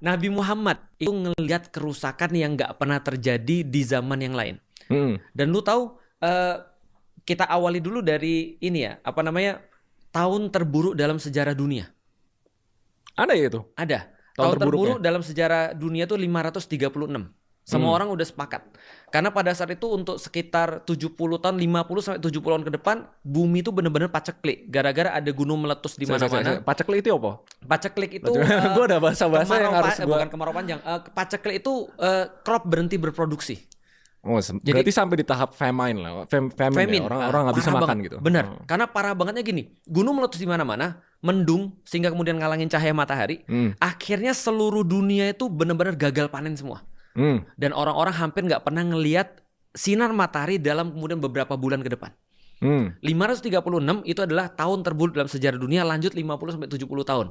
Nabi Muhammad itu ngelihat kerusakan yang nggak pernah terjadi di zaman yang lain. Dan lu tahu, kita awali dulu dari ini ya, apa namanya, tahun terburuk dalam sejarah dunia. Ada ya itu? Ada. Tahun Tahun terburuk terburuknya? dalam sejarah dunia itu 536. Semua orang udah sepakat. Karena pada saat itu untuk sekitar 70 tahun, 50 sampai 70 tahun ke depan, bumi itu benar-benar paceklik gara-gara ada gunung meletus di mana-mana. Paceklik itu apa? Paceklik itu Gue ada bahasa-bahasa yang harus gue... bukan kemarau panjang. Paceklik itu crop berhenti berproduksi. Oh, berarti sampai di tahap famine lah. Famine. Ya? Orang nggak bisa makan banget. gitu. Benar. Karena parah bangetnya gini, gunung meletus di mana-mana, mendung sehingga kemudian ngalangin cahaya matahari. Akhirnya seluruh dunia itu benar-benar gagal panen semua. Dan orang-orang hampir nggak pernah ngelihat sinar matahari dalam kemudian beberapa bulan ke depan. 536 itu adalah tahun terburuk dalam sejarah dunia, lanjut 50 sampai 70 tahun.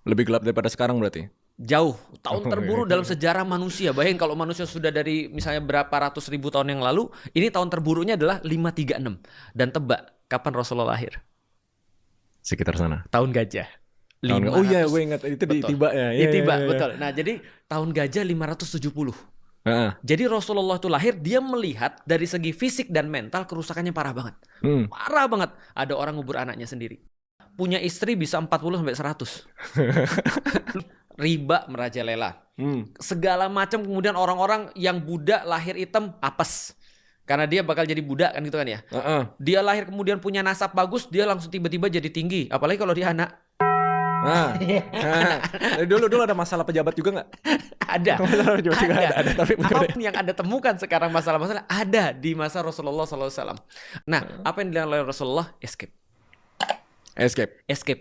Lebih gelap daripada sekarang berarti? Jauh. Tahun terburuk dalam sejarah manusia. Bayangin kalau manusia sudah dari misalnya berapa ratus ribu tahun yang lalu, ini tahun terburuknya adalah 536. Dan tebak, kapan Rasulullah lahir? Sekitar sana. Tahun gajah. Oh iya, gue ingat itu di Tiba ya. Di Tiba, betul. Nah, jadi tahun gajah 570. Jadi Rasulullah itu lahir, dia melihat dari segi fisik dan mental kerusakannya parah banget. Parah banget. Ada orang ngubur anaknya sendiri. Punya istri bisa 40 sampai 100. Riba merajalela. Segala macam, kemudian orang-orang yang budak lahir hitam apes. Karena dia bakal jadi budak kan gitu kan ya. Dia lahir kemudian punya nasab bagus, dia langsung tiba-tiba jadi tinggi. Apalagi kalau dia anak. Dulu ada masalah pejabat juga nggak? Ada. Ada. Tapi apapun yang Anda temukan sekarang masalah-masalah ada di masa Rasulullah SAW. Nah, apa yang dilakukan oleh Rasulullah? Escape.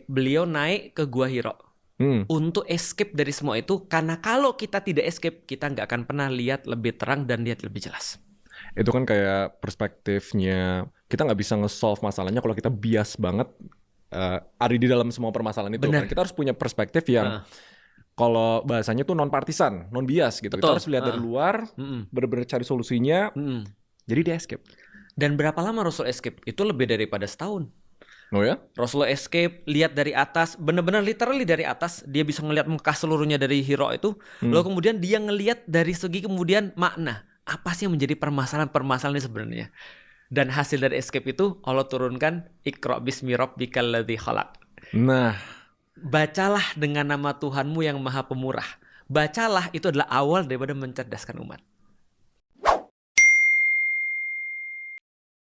Beliau naik ke Gua Hira untuk escape dari semua itu. Karena kalau kita tidak escape, kita nggak akan pernah lihat lebih terang dan lihat lebih jelas. Itu kan kayak perspektifnya, kita nggak bisa nge-solve masalahnya kalau kita bias banget ada di dalam semua permasalahan itu. Kan kita harus punya perspektif yang kalau bahasanya tuh non-partisan, non-bias gitu. Betul. Kita harus lihat dari luar, benar-benar cari solusinya, jadi dia escape. Dan berapa lama Rasul escape? Itu lebih daripada setahun. Oh ya? Rasulullah escape, lihat dari atas, benar-benar literally dari atas, dia bisa ngelihat Mekah seluruhnya dari Hira itu. Lalu kemudian dia ngelihat dari segi kemudian makna, apa sih yang menjadi permasalahan-permasalahan ini sebenarnya. Dan hasil dari escape itu Allah turunkan Iqra bismi rabbikal ladzi khalaq. Nah, bacalah dengan nama Tuhanmu yang Maha Pemurah. Bacalah itu adalah awal daripada mencerdaskan umat.